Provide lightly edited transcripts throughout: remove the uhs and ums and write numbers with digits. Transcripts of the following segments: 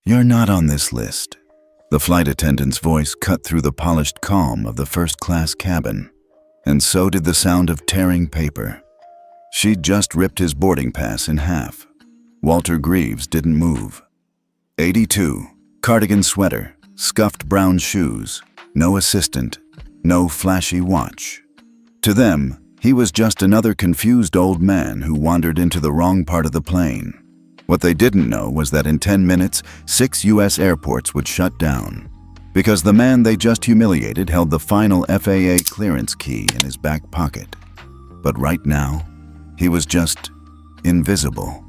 "You're not on this list." The flight attendant's voice cut through the polished calm of the first-class cabin, and so did the sound of tearing paper. She'd just ripped his boarding pass in half. Walter Greaves didn't move. 82, cardigan sweater, scuffed brown shoes, no assistant, no flashy watch. To them, he was just another confused old man who wandered into the wrong part of the plane. What they didn't know was that in 10 minutes, 6 U.S. airports would shut down, because the man they just humiliated held the final FAA clearance key in his back pocket. But right now, he was just invisible.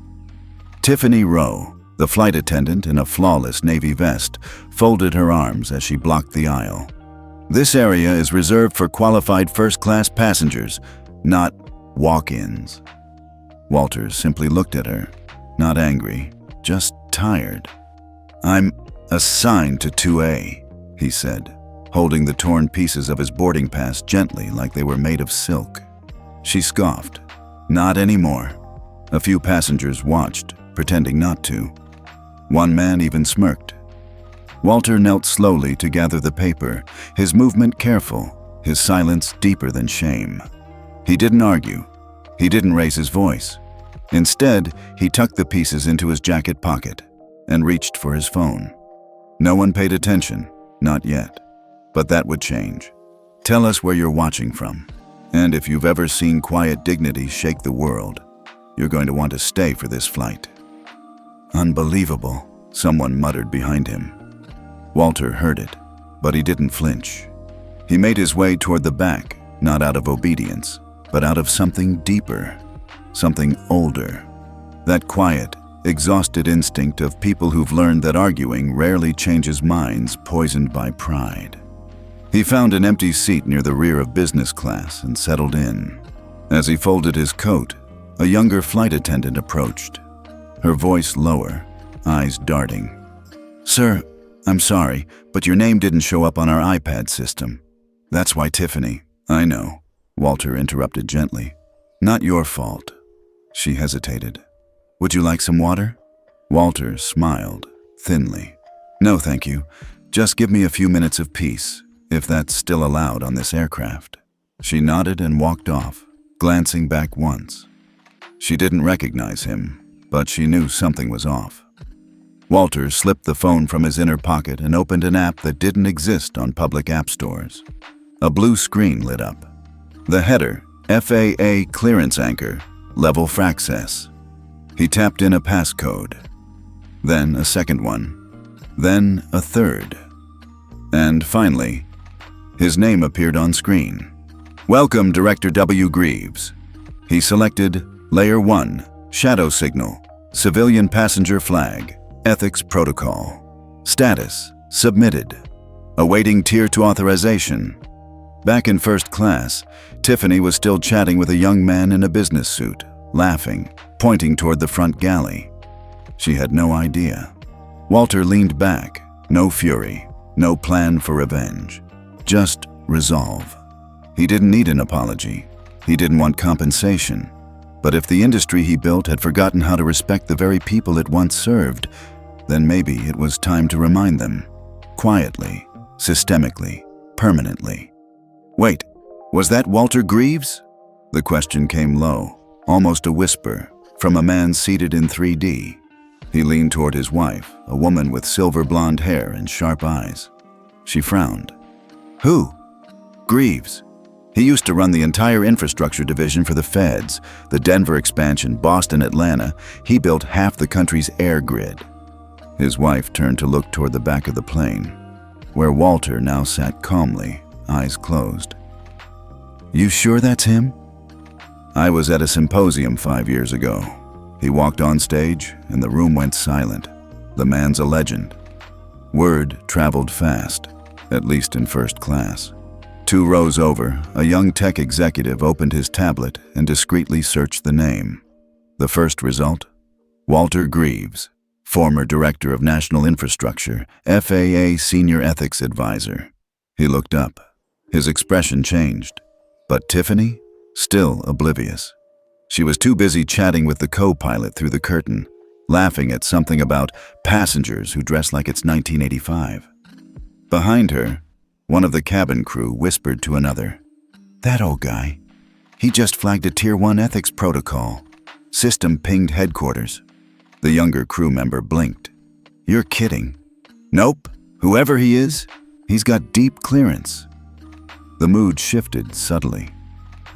Tiffany Rowe, the flight attendant in a flawless navy vest, folded her arms as she blocked the aisle. "This area is reserved for qualified first-class passengers, not walk-ins." Walter simply looked at her, not angry, just tired. "I'm assigned to 2A, he said, holding the torn pieces of his boarding pass gently like they were made of silk. She scoffed. "Not anymore." A few passengers watched, pretending not to. One man even smirked. Walter knelt slowly to gather the paper, his movement careful, his silence deeper than shame. He didn't argue. He didn't raise his voice. Instead, he tucked the pieces into his jacket pocket and reached for his phone. No one paid attention, not yet. But that would change. "Tell us where you're watching from. And if you've ever seen quiet dignity shake the world, you're going to want to stay for this flight." "Unbelievable," someone muttered behind him. Walter heard it, but he didn't flinch. He made his way toward the back, not out of obedience, but out of something deeper, something older. That quiet, exhausted instinct of people who've learned that arguing rarely changes minds poisoned by pride. He found an empty seat near the rear of business class and settled in. As he folded his coat, a younger flight attendant approached, her voice lower, eyes darting. "Sir, I'm sorry, but your name didn't show up on our iPad system. That's why Tiffany—" "I know," Walter interrupted gently. "Not your fault." She hesitated. "Would you like some water?" Walter smiled, thinly. "No, thank you. Just give me a few minutes of peace, if that's still allowed on this aircraft." She nodded and walked off, glancing back once. She didn't recognize him, but she knew something was off. Walter slipped the phone from his inner pocket and opened an app that didn't exist on public app stores. A blue screen lit up. The header, FAA clearance anchor, level for access. He tapped in a passcode. Then a second one. Then a third. And finally, his name appeared on screen. "Welcome, Director W. Greaves." He selected Layer 1, Shadow Signal, Civilian Passenger Flag, Ethics Protocol. Status, Submitted. Awaiting Tier 2 authorization. Back in first class, Tiffany was still chatting with a young man in a business suit, laughing, pointing toward the front galley. She had no idea. Walter leaned back, no fury, no plan for revenge, just resolve. He didn't need an apology. He didn't want compensation. But if the industry he built had forgotten how to respect the very people it once served, then maybe it was time to remind them. Quietly, systemically, permanently. "Wait, was that Walter Greaves?" The question came low, almost a whisper, from a man seated in 3D. He leaned toward his wife, a woman with silver blonde hair and sharp eyes. She frowned. "Who?" "Greaves. He used to run the entire infrastructure division for the feds, the Denver expansion, Boston, Atlanta. He built half the country's air grid." His wife turned to look toward the back of the plane, where Walter now sat calmly, eyes closed. "You sure that's him?" "I was at a symposium 5 years ago. He walked on stage, and the room went silent. The man's a legend." Word traveled fast, at least in first class. 2 rows over, a young tech executive opened his tablet and discreetly searched the name. The first result? Walter Greaves, former Director of National Infrastructure, FAA Senior Ethics Advisor. He looked up. His expression changed. But Tiffany? Still oblivious. She was too busy chatting with the co-pilot through the curtain, laughing at something about passengers who dress like it's 1985. Behind her, one of the cabin crew whispered to another, "That old guy. He just flagged a Tier 1 ethics protocol. System pinged headquarters." The younger crew member blinked. "You're kidding." "Nope. Whoever he is, he's got deep clearance." The mood shifted subtly.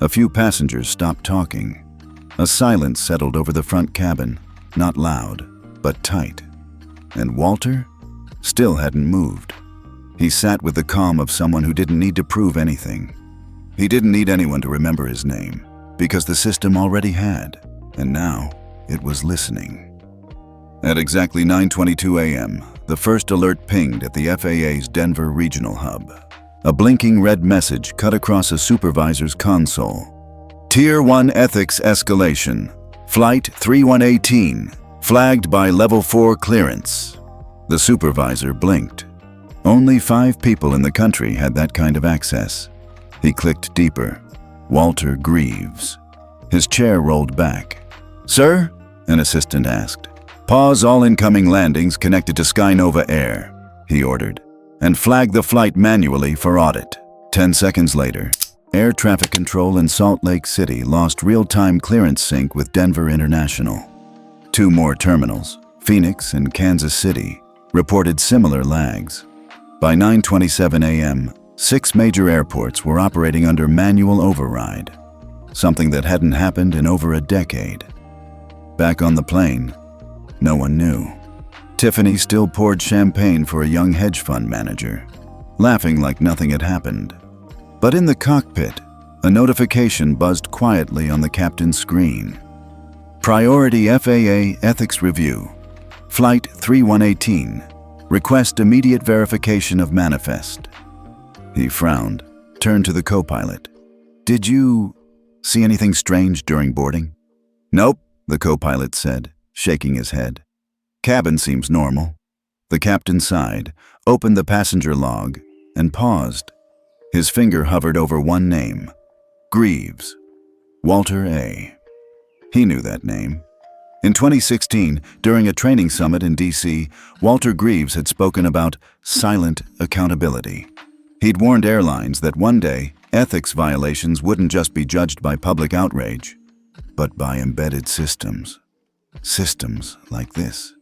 A few passengers stopped talking. A silence settled over the front cabin, not loud, but tight. And Walter still hadn't moved. He sat with the calm of someone who didn't need to prove anything. He didn't need anyone to remember his name, because the system already had, and now it was listening. At exactly 9:22 a.m., the first alert pinged at the FAA's Denver Regional Hub. A blinking red message cut across a supervisor's console. "Tier 1 ethics escalation. Flight 3118, flagged by Level 4 clearance." The supervisor blinked. Only 5 people in the country had that kind of access. He clicked deeper. Walter Greaves. His chair rolled back. "Sir?" an assistant asked. "Pause all incoming landings connected to SkyNova Air," he ordered, "and flag the flight manually for audit." 10 seconds later, air traffic control in Salt Lake City lost real-time clearance sync with Denver International. 2 more terminals, Phoenix and Kansas City, reported similar lags. By 9:27 a.m., 6 major airports were operating under manual override, something that hadn't happened in over a decade. Back on the plane, no one knew. Tiffany still poured champagne for a young hedge fund manager, laughing like nothing had happened. But in the cockpit, a notification buzzed quietly on the captain's screen. "Priority FAA Ethics Review. Flight 3118. Request immediate verification of manifest." He frowned, turned to the co-pilot. "Did you see anything strange during boarding?" "Nope," the co-pilot said, shaking his head. "Cabin seems normal." The captain sighed, opened the passenger log, and paused. His finger hovered over one name. Greaves. Walter A. He knew that name. In 2016, during a training summit in D.C., Walter Greaves had spoken about silent accountability. He'd warned airlines that one day, ethics violations wouldn't just be judged by public outrage, but by embedded systems. Systems like this.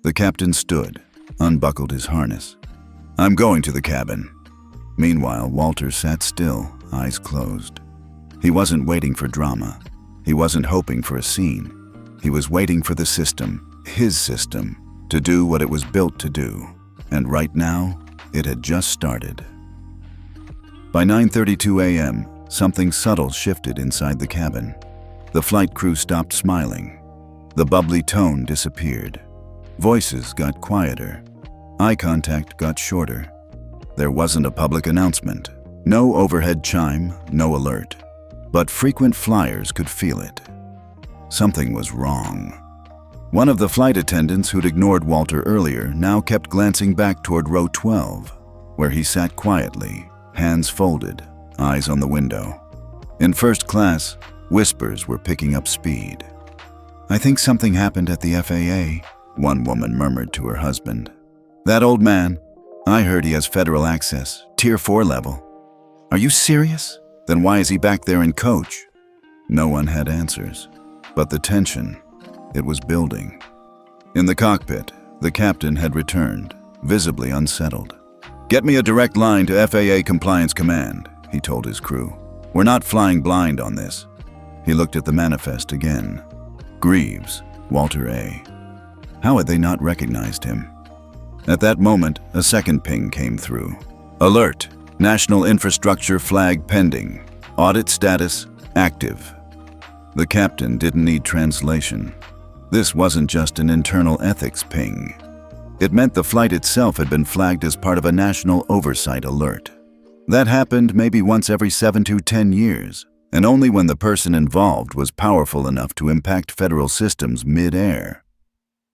The captain stood, unbuckled his harness. "I'm going to the cabin." Meanwhile, Walter sat still, eyes closed. He wasn't waiting for drama. He wasn't hoping for a scene. He was waiting for the system, his system, to do what it was built to do. And right now, it had just started. By 9:32 a.m., something subtle shifted inside the cabin. The flight crew stopped smiling. The bubbly tone disappeared. Voices got quieter. Eye contact got shorter. There wasn't a public announcement. No overhead chime, no alert. But frequent flyers could feel it. Something was wrong. One of the flight attendants who'd ignored Walter earlier now kept glancing back toward row 12, where he sat quietly, hands folded, eyes on the window. In first class, whispers were picking up speed. "I think something happened at the FAA," one woman murmured to her husband. "That old man, I heard he has federal access, Tier 4 level." "Are you serious? Then why is he back there in coach?" No one had answers. But the tension, it was building. In the cockpit, the captain had returned, visibly unsettled. "Get me a direct line to FAA Compliance Command," he told his crew. "We're not flying blind on this." He looked at the manifest again. Greaves, Walter A. How had they not recognized him? At that moment, a second ping came through. "Alert! National infrastructure flag pending. Audit status active." The captain didn't need translation. This wasn't just an internal ethics ping. It meant the flight itself had been flagged as part of a national oversight alert. That happened maybe once every 7 to 10 years, and only when the person involved was powerful enough to impact federal systems mid-air.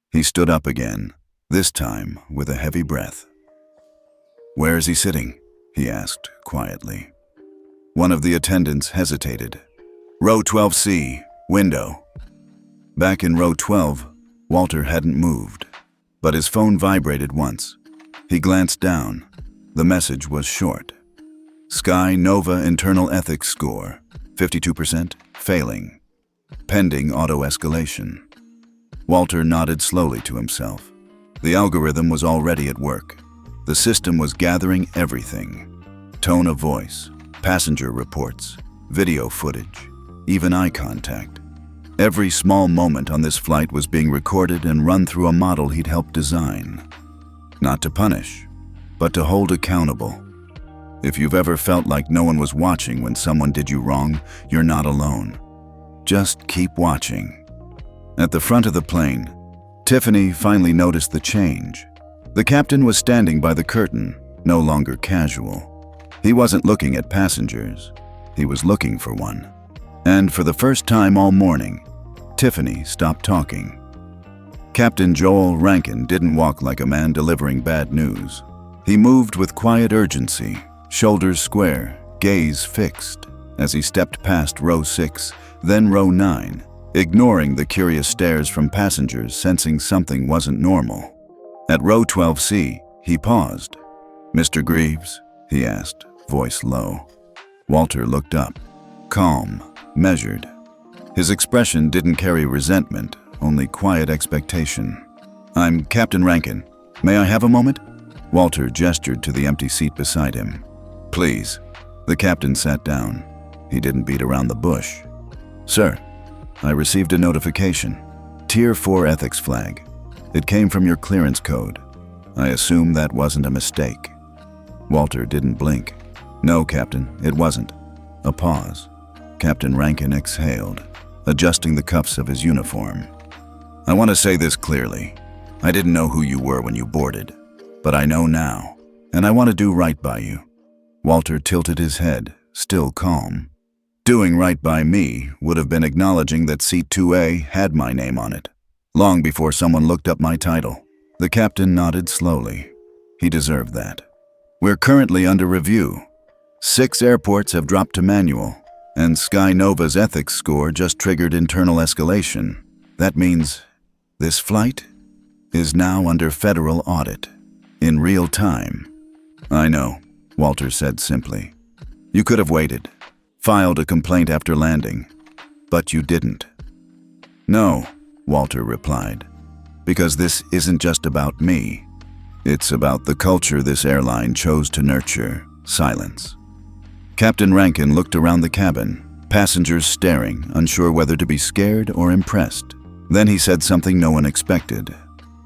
He stood up again, this time with a heavy breath. "Where is he sitting?" he asked quietly. One of the attendants hesitated. "Row 12C, window." Back in row 12, Walter hadn't moved, but his phone vibrated once. He glanced down. The message was short. SkyNova internal ethics score, 52%, failing. Pending auto-escalation. Walter nodded slowly to himself. The algorithm was already at work. The system was gathering everything. Tone of voice, passenger reports, video footage, even eye contact. Every small moment on this flight was being recorded and run through a model he'd helped design. Not to punish, but to hold accountable. If you've ever felt like no one was watching when someone did you wrong, you're not alone. Just keep watching. At the front of the plane, Tiffany finally noticed the change. The captain was standing by the curtain, no longer casual. He wasn't looking at passengers. He was looking for one. And for the first time all morning, Tiffany stopped talking. Captain Joel Rankin didn't walk like a man delivering bad news. He moved with quiet urgency, shoulders square, gaze fixed, as he stepped past row 6, then row 9, ignoring the curious stares from passengers, sensing something wasn't normal. At row 12C, he paused. "Mr. Greaves?" he asked, voice low. Walter looked up, calm, measured. His expression didn't carry resentment, only quiet expectation. "I'm Captain Rankin. May I have a moment?" Walter gestured to the empty seat beside him. "Please." The captain sat down. He didn't beat around the bush. "Sir, I received a notification. Tier 4 ethics flag. It came from your clearance code. I assume that wasn't a mistake." Walter didn't blink. "No, Captain, it wasn't." A pause. Captain Rankin exhaled, adjusting the cuffs of his uniform. "I want to say this clearly. I didn't know who you were when you boarded, but I know now, and I want to do right by you." Walter tilted his head, still calm. Doing right by me would have been acknowledging that Seat 2A had my name on it, long before someone looked up my title. The captain nodded slowly. He deserved that. "We're currently under review. 6 airports have dropped to manual, and SkyNova's ethics score just triggered internal escalation. That means this flight is now under federal audit, in real time." "I know," Walter said simply. "You could have waited, filed a complaint after landing, but you didn't." "No," Walter replied, "because this isn't just about me. It's about the culture this airline chose to nurture, silence." Captain Rankin looked around the cabin, passengers staring, unsure whether to be scared or impressed. Then he said something no one expected.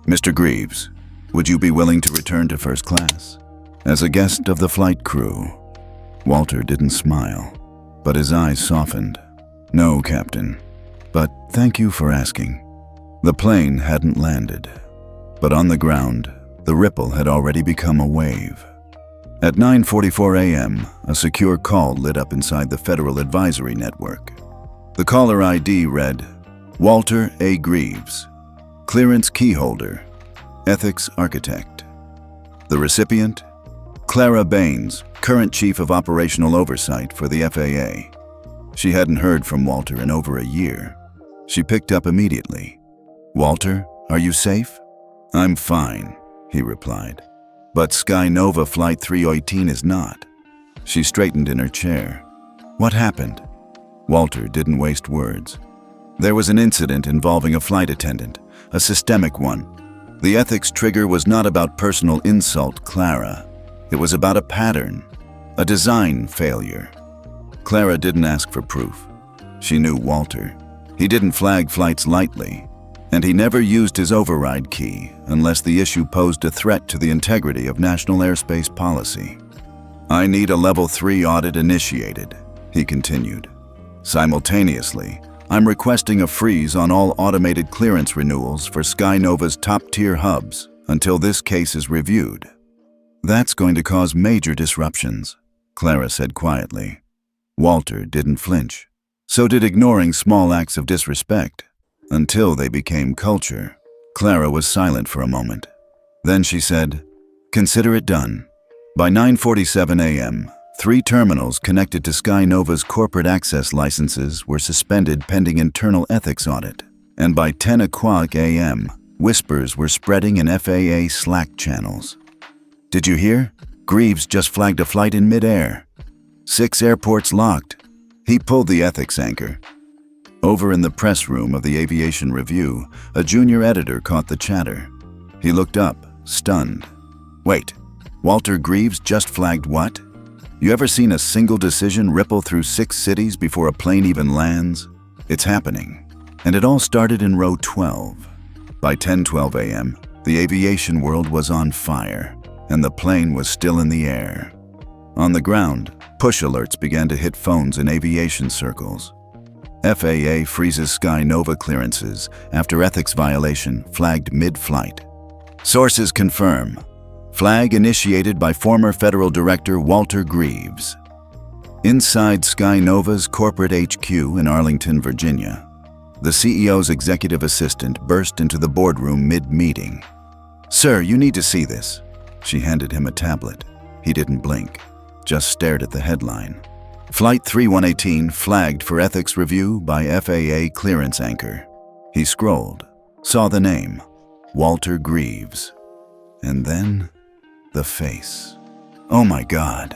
"Mr. Greaves, would you be willing to return to first class as a guest of the flight crew?" Walter didn't smile, but his eyes softened. "No, Captain, but thank you for asking." The plane hadn't landed, but on the ground, the ripple had already become a wave. At 9:44 a.m., a secure call lit up inside the Federal Advisory Network. The caller ID read, "Walter A. Greaves, Clearance Keyholder, Ethics Architect." The recipient? Clara Baines, current Chief of Operational Oversight for the FAA. She hadn't heard from Walter in over a year. She picked up immediately. "Walter, are you safe?" "I'm fine," he replied. "But SkyNova Flight 318 is not." She straightened in her chair. "What happened?" Walter didn't waste words. "There was an incident involving a flight attendant, a systemic one. The ethics trigger was not about personal insult, Clara. It was about a pattern, a design failure." Clara didn't ask for proof. She knew Walter. He didn't flag flights lightly, and he never used his override key unless the issue posed a threat to the integrity of national airspace policy. "I need a Level 3 audit initiated," he continued. "Simultaneously, I'm requesting a freeze on all automated clearance renewals for SkyNova's top-tier hubs until this case is reviewed." "That's going to cause major disruptions," Clara said quietly. Walter didn't flinch. So did ignoring small acts of disrespect. Until they became culture. Clara was silent for a moment. Then she said, "Consider it done." By 9:47 a.m., 3 terminals connected to SkyNova's corporate access licenses were suspended pending internal ethics audit. And by 10 o'clock a.m., whispers were spreading in FAA Slack channels. Did you hear? Greaves just flagged a flight in midair. 6 airports locked. He pulled the ethics anchor. Over in the press room of the Aviation Review, a junior editor caught the chatter. He looked up, stunned. Wait, Walter Greaves just flagged what? You ever seen a single decision ripple through 6 cities before a plane even lands? It's happening. And it all started in row 12. By 10:12 a.m., the aviation world was on fire, and the plane was still in the air. On the ground, push alerts began to hit phones in aviation circles. FAA freezes SkyNova clearances after ethics violation flagged mid-flight. Sources confirm. Flag initiated by former federal director Walter Greaves. Inside SkyNova's corporate HQ in Arlington, Virginia, the CEO's executive assistant burst into the boardroom mid-meeting. "Sir, you need to see this." She handed him a tablet. He didn't blink, just stared at the headline. Flight 3118 flagged for ethics review by FAA clearance anchor. He scrolled, saw the name, Walter Greaves. And then, the face. Oh my God.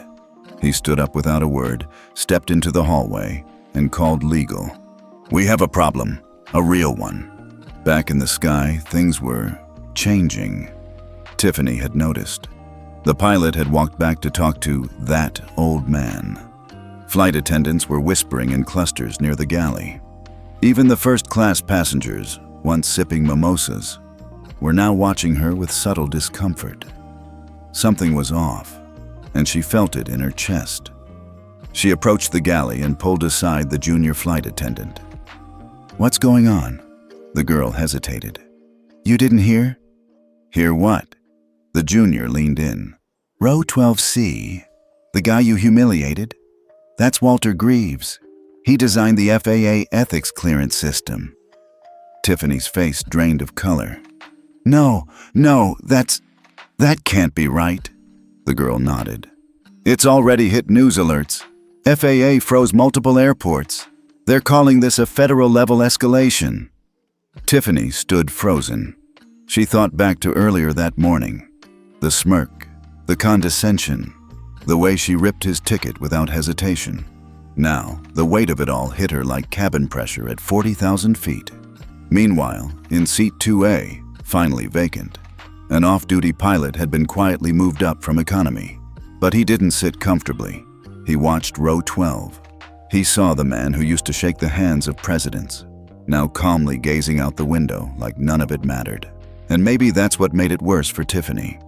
He stood up without a word, stepped into the hallway, and called legal. "We have a problem, a real one." Back in the sky, things were changing. Tiffany had noticed. The pilot had walked back to talk to that old man. Flight attendants were whispering in clusters near the galley. Even the first-class passengers, once sipping mimosas, were now watching her with subtle discomfort. Something was off, and she felt it in her chest. She approached the galley and pulled aside the junior flight attendant. "What's going on?" The girl hesitated. "You didn't hear?" "Hear what?" The junior leaned in. "Row 12C, the guy you humiliated? That's Walter Greaves. He designed the FAA ethics clearance system." Tiffany's face drained of color. No, that can't be right." The girl nodded. "It's already hit news alerts. FAA froze multiple airports. They're calling this a federal-level escalation." Tiffany stood frozen. She thought back to earlier that morning. The smirk, the condescension, the way she ripped his ticket without hesitation. Now, the weight of it all hit her like cabin pressure at 40,000 feet. Meanwhile, in seat 2A, finally vacant, an off-duty pilot had been quietly moved up from economy. But he didn't sit comfortably. He watched row 12. He saw the man who used to shake the hands of presidents, now calmly gazing out the window like none of it mattered. And maybe that's what made it worse for Tiffany.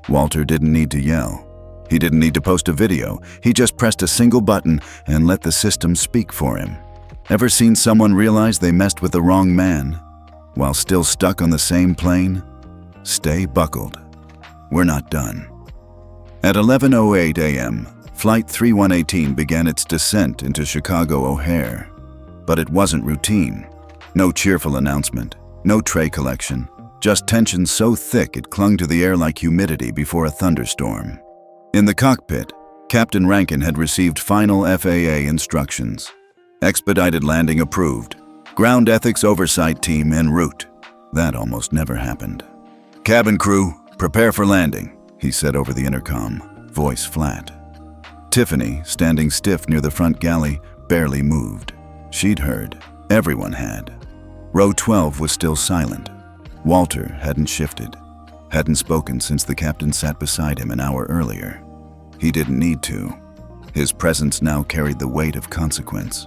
Walter didn't need to yell. He didn't need to post a video. He just pressed a single button and let the system speak for him. Ever seen someone realize they messed with the wrong man while still stuck on the same plane? Stay buckled. We're not done. At 11:08 a.m., Flight 3118 began its descent into Chicago O'Hare. But it wasn't routine. No cheerful announcement, no tray collection, just tension so thick it clung to the air like humidity before a thunderstorm. In the cockpit, Captain Rankin had received final FAA instructions. Expedited landing approved. Ground ethics oversight team en route. That almost never happened. "Cabin crew, prepare for landing," he said over the intercom, voice flat. Tiffany, standing stiff near the front galley, barely moved. She'd heard. Everyone had. Row 12 was still silent. Walter hadn't shifted. Hadn't spoken since the captain sat beside him an hour earlier. He didn't need to. His presence now carried the weight of consequence.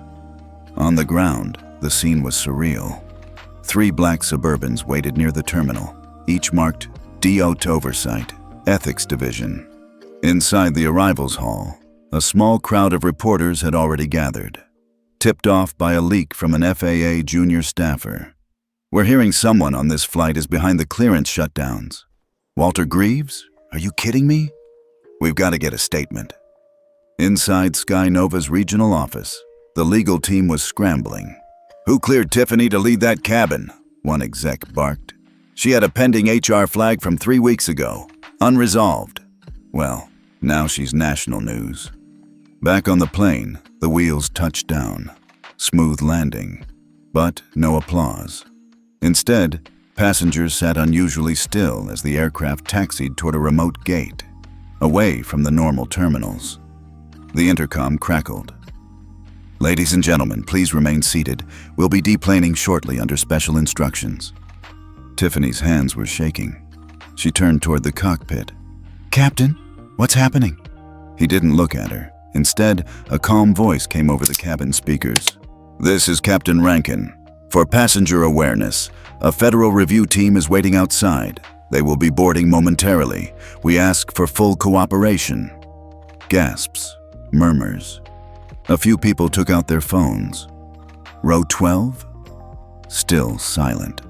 On the ground, the scene was surreal. 3 black Suburbans waited near the terminal, each marked DOT Oversight, Ethics Division. Inside the arrivals hall, a small crowd of reporters had already gathered, tipped off by a leak from an FAA junior staffer. "We're hearing someone on this flight is behind the clearance shutdowns." "Walter Greaves? Are you kidding me?" "We've got to get a statement." Inside SkyNova's regional office, the legal team was scrambling. "Who cleared Tiffany to lead that cabin?" one exec barked. "She had a pending HR flag from 3 weeks ago, unresolved." Well, now she's national news. Back on the plane, the wheels touched down. Smooth landing, but no applause. Instead, passengers sat unusually still as the aircraft taxied toward a remote gate, away from the normal terminals. The intercom crackled. "Ladies and gentlemen, please remain seated. We'll be deplaning shortly under special instructions." Tiffany's hands were shaking. She turned toward the cockpit. "Captain, what's happening?" He didn't look at her. Instead, a calm voice came over the cabin speakers. "This is Captain Rankin. For passenger awareness, a federal review team is waiting outside. They will be boarding momentarily. We ask for full cooperation." Gasps, murmurs. A few people took out their phones. Row 12? Still silent.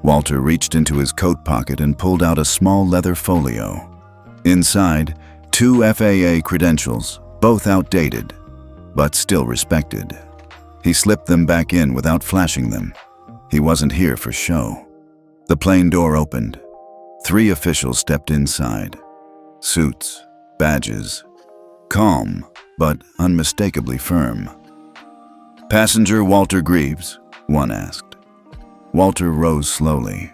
Walter reached into his coat pocket and pulled out a small leather folio. Inside, 2 FAA credentials, both outdated, but still respected. He slipped them back in without flashing them. He wasn't here for show. The plane door opened. 3 officials stepped inside. Suits, badges. Calm, but unmistakably firm. "Passenger Walter Greaves?" one asked. Walter rose slowly.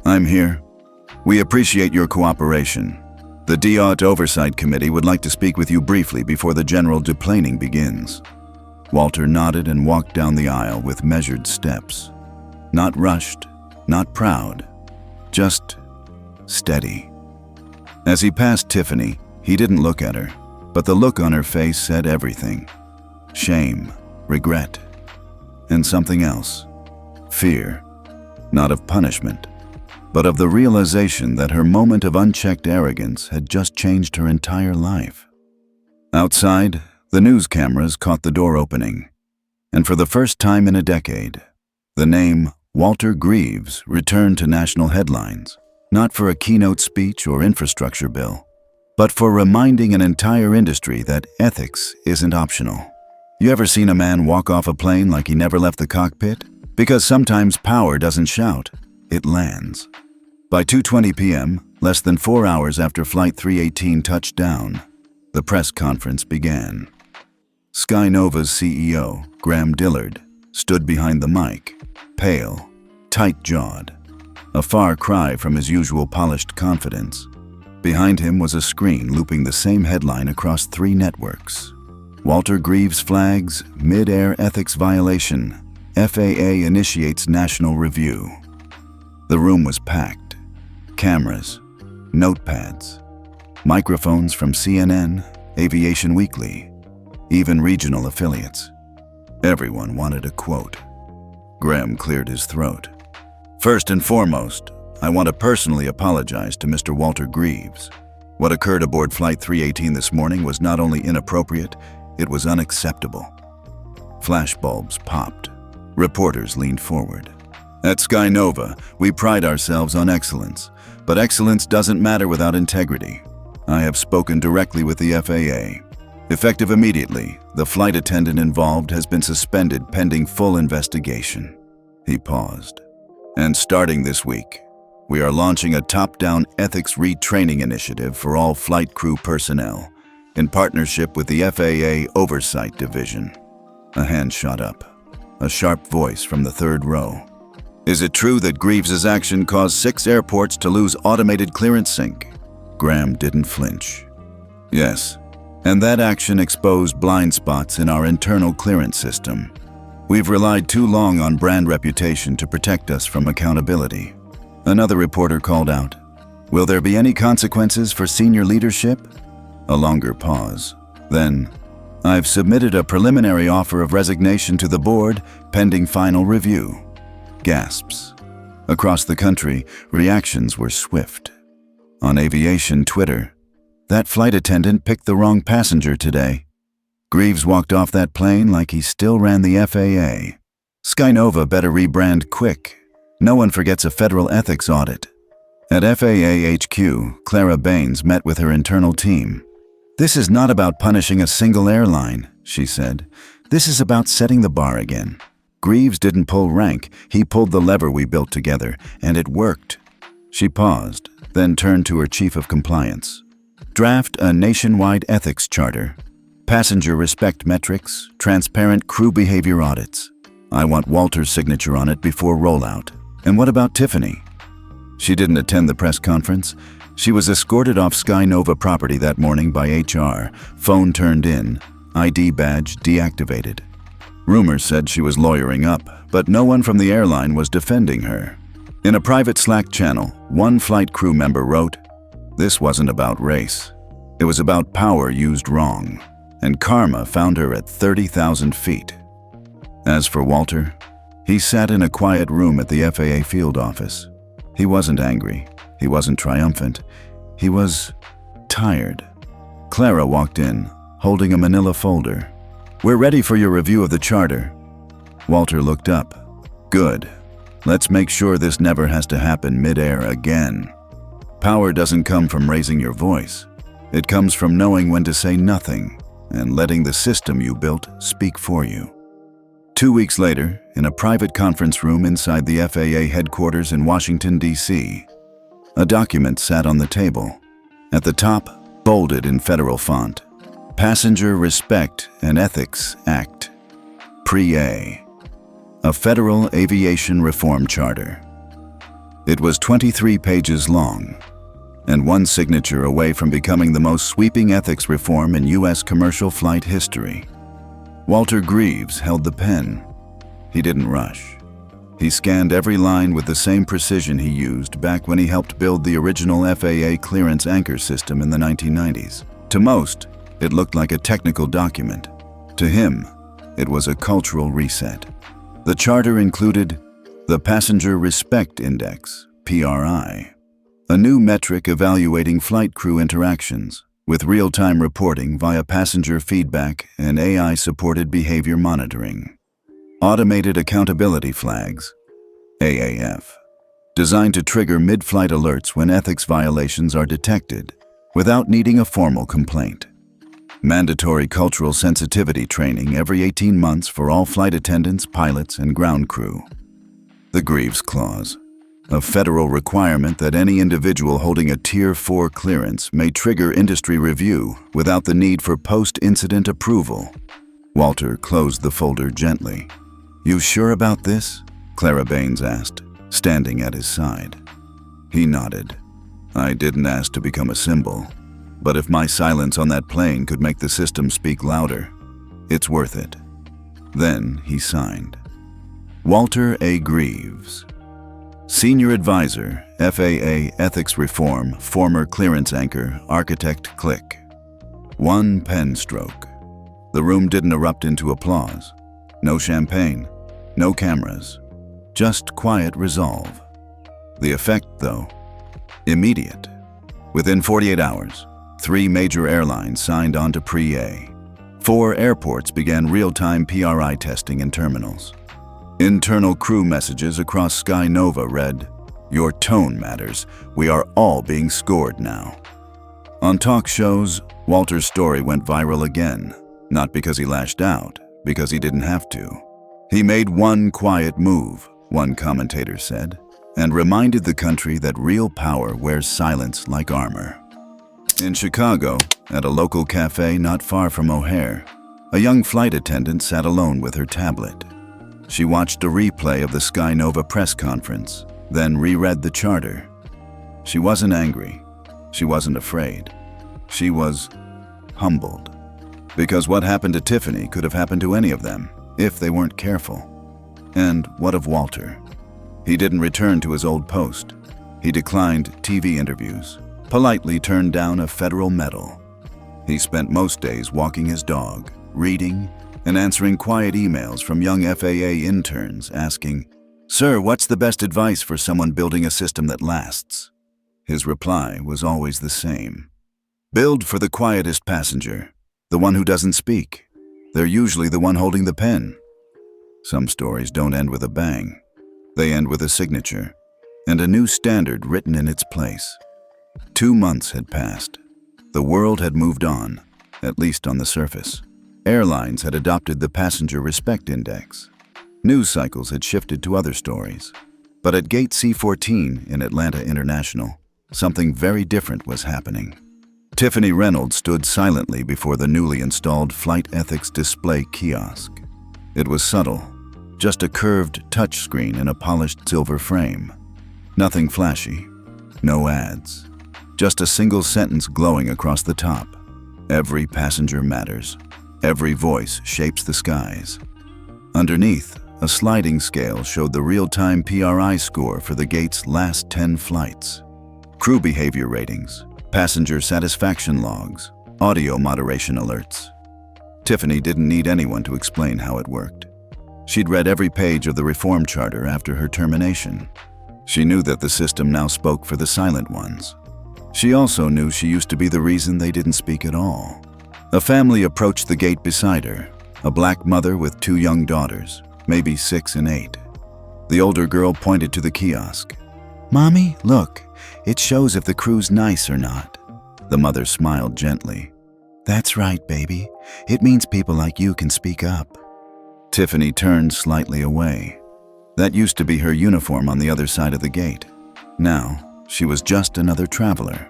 "I'm here. We appreciate your cooperation. The DOT Oversight Committee would like to speak with you briefly before the general deplaning begins." Walter nodded and walked down the aisle with measured steps. Not rushed, not proud, just steady. As he passed Tiffany, he didn't look at her, but the look on her face said everything. Shame, regret, and something else. Fear, not of punishment, but of the realization that her moment of unchecked arrogance had just changed her entire life. Outside, the news cameras caught the door opening, and for the first time in a decade, the name Walter Greaves returned to national headlines, not for a keynote speech or infrastructure bill, but for reminding an entire industry that ethics isn't optional. You ever seen a man walk off a plane like he never left the cockpit? Because sometimes power doesn't shout, it lands. By 2:20 p.m., less than 4 hours after Flight 318 touched down, the press conference began. SkyNova's CEO, Graham Dillard, stood behind the mic, pale, tight-jawed, a far cry from his usual polished confidence. Behind him was a screen looping the same headline across 3 networks. Walter Greaves flags mid-air ethics violation. FAA initiates national review. The room was packed. Cameras, notepads, microphones from CNN, Aviation Weekly, even regional affiliates. Everyone wanted a quote. Graham cleared his throat. "First and foremost, I want to personally apologize to Mr. Walter Greaves. What occurred aboard Flight 318 this morning was not only inappropriate, it was unacceptable." Flashbulbs popped. Reporters leaned forward. "At SkyNova, we pride ourselves on excellence, but excellence doesn't matter without integrity. I have spoken directly with the FAA. Effective immediately, the flight attendant involved has been suspended pending full investigation." He paused. "And starting this week, we are launching a top-down ethics retraining initiative for all flight crew personnel, in partnership with the FAA Oversight Division." A hand shot up. A sharp voice from the 3rd row. "Is it true that Greaves's action caused 6 airports to lose automated clearance sync?" Graham didn't flinch. "Yes, and that action exposed blind spots in our internal clearance system. We've relied too long on brand reputation to protect us from accountability." Another reporter called out, "Will there be any consequences for senior leadership?" A longer pause. Then, "I've submitted a preliminary offer of resignation to the board pending final review." Gasps. Across the country, reactions were swift. On aviation Twitter, "That flight attendant picked the wrong passenger today. Greaves walked off that plane like he still ran the FAA. SkyNova better rebrand quick. No one forgets a federal ethics audit." At FAA HQ, Clara Baines met with her internal team. "This is not about punishing a single airline," she said. "This is about setting the bar again. Greaves didn't pull rank, he pulled the lever we built together, and it worked." She paused, then turned to her chief of compliance. "Draft a nationwide ethics charter. Passenger respect metrics, transparent crew behavior audits. I want Walter's signature on it before rollout. And what about Tiffany? She didn't attend the press conference. She was escorted off SkyNova property that morning by HR, phone turned in, ID badge deactivated. Rumors said she was lawyering up, but no one from the airline was defending her. In a private Slack channel, one flight crew member wrote, "This wasn't about race. It was about power used wrong, and karma found her at 30,000 feet." As for Walter, he sat in a quiet room at the FAA field office. He wasn't angry. He wasn't triumphant. He was tired. Clara walked in, holding a manila folder. "We're ready for your review of the charter." Walter looked up. "Good. Let's make sure this never has to happen mid-air again. Power doesn't come from raising your voice. It comes from knowing when to say nothing and letting the system you built speak for you." 2 weeks later, in a private conference room inside the FAA headquarters in Washington, D.C., a document sat on the table. At the top, bolded in federal font, Passenger Respect and Ethics Act, Pre-A, a federal aviation reform charter. It was 23 pages long, and one signature away from becoming the most sweeping ethics reform in U.S. commercial flight history. Walter Greaves held the pen. He didn't rush. He scanned every line with the same precision he used back when he helped build the original FAA clearance anchor system in the 1990s. To most, it looked like a technical document. To him, it was a cultural reset. The charter included the Passenger Respect Index, PRI, a new metric evaluating flight crew interactions, with real-time reporting via passenger feedback and AI-supported behavior monitoring. Automated Accountability Flags, AAF, designed to trigger mid-flight alerts when ethics violations are detected, without needing a formal complaint. Mandatory cultural sensitivity training every 18 months for all flight attendants, pilots, and ground crew. The Greaves Clause, a federal requirement that any individual holding a Tier 4 clearance may trigger industry review without the need for post-incident approval. Walter closed the folder gently. "You sure about this?" Clara Baines asked, standing at his side. He nodded. "I didn't ask to become a symbol, but if my silence on that plane could make the system speak louder, it's worth it." Then he signed. Walter A. Greaves, Senior Advisor, FAA Ethics Reform, former clearance anchor, architect click. One pen stroke. The room didn't erupt into applause. No champagne, no cameras, just quiet resolve. The effect, though, immediate. Within 48 hours, 3 major airlines signed on to Pre-A. 4 airports began real-time PRI testing in terminals. Internal crew messages across SkyNova read, "Your tone matters. We are all being scored now." On talk shows, Walter's story went viral again, not because he lashed out, because he didn't have to. He made one quiet move, one commentator said, and reminded the country that real power wears silence like armor. In Chicago, at a local cafe not far from O'Hare, a young flight attendant sat alone with her tablet. She watched a replay of the SkyNova press conference, then reread the charter. She wasn't angry. She wasn't afraid. She was humbled. Because what happened to Tiffany could have happened to any of them, if they weren't careful. And what of Walter? He didn't return to his old post. He declined TV interviews, politely turned down a federal medal. He spent most days walking his dog, reading, and answering quiet emails from young FAA interns asking, "Sir, what's the best advice for someone building a system that lasts?" His reply was always the same. "Build for the quietest passenger, the one who doesn't speak. They're usually the one holding the pen." Some stories don't end with a bang. They end with a signature, and a new standard written in its place. 2 months had passed. The world had moved on, at least on the surface. Airlines had adopted the Passenger Respect Index. News cycles had shifted to other stories. But at Gate C-14 in Atlanta International, something very different was happening. Tiffany Reynolds stood silently before the newly installed flight ethics display kiosk. It was subtle, just a curved touchscreen in a polished silver frame. Nothing flashy, no ads, just a single sentence glowing across the top. Every passenger matters. Every voice shapes the skies. Underneath, a sliding scale showed the real-time PRI score for the gate's last 10 flights. Crew behavior ratings, passenger satisfaction logs, audio moderation alerts. Tiffany didn't need anyone to explain how it worked. She'd read every page of the reform charter after her termination. She knew that the system now spoke for the silent ones. She also knew she used to be the reason they didn't speak at all. A family approached the gate beside her, a black mother with 2 young daughters, maybe 6 and 8. The older girl pointed to the kiosk. "Mommy, look, it shows if the crew's nice or not." The mother smiled gently. "That's right, baby. It means people like you can speak up." Tiffany turned slightly away. That used to be her uniform on the other side of the gate. Now, she was just another traveler.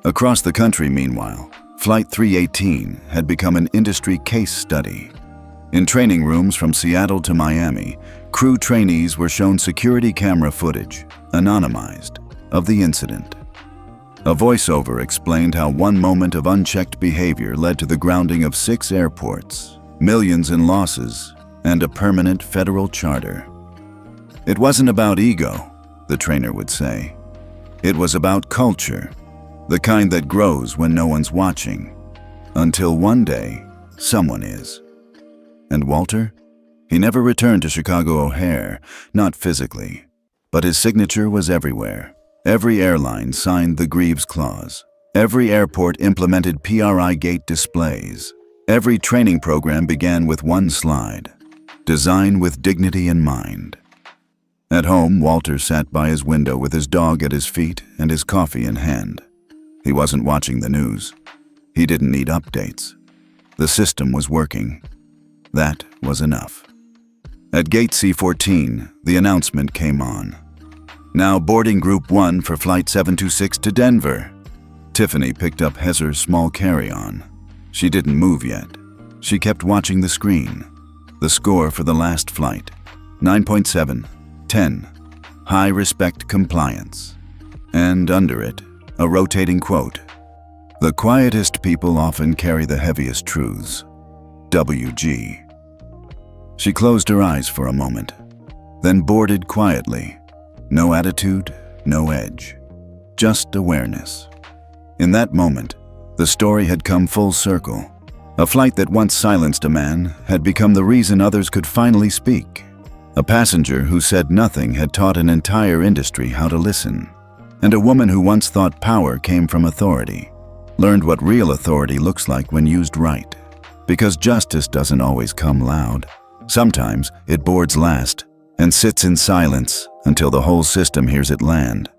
Across the country, meanwhile, Flight 318 had become an industry case study. In training rooms from Seattle to Miami, crew trainees were shown security camera footage, anonymized, of the incident. A voiceover explained how one moment of unchecked behavior led to the grounding of 6 airports, millions in losses, and a permanent federal charter. It wasn't about ego, the trainer would say. It was about culture, the kind that grows when no one's watching, until one day, someone is. And Walter? He never returned to Chicago O'Hare, not physically, but his signature was everywhere. Every airline signed the Greaves clause. Every airport implemented PRI gate displays. Every training program began with one slide: design with dignity in mind. At home, Walter sat by his window with his dog at his feet and his coffee in hand. He wasn't watching the news. He didn't need updates. The system was working. That was enough. At Gate C14, the announcement came on. Now boarding Group 1 for Flight 726 to Denver. Tiffany picked up Hezer's small carry-on. She didn't move yet. She kept watching the screen. The score for the last flight: 9.7, 10, high respect compliance. And under it, a rotating quote: "The quietest people often carry the heaviest truths. WG." She closed her eyes for a moment, then boarded quietly. No attitude, no edge, just awareness. In that moment, the story had come full circle. A flight that once silenced a man had become the reason others could finally speak. A passenger who said nothing had taught an entire industry how to listen. And a woman who once thought power came from authority learned what real authority looks like when used right. Because justice doesn't always come loud. Sometimes it boards last and sits in silence until the whole system hears it land.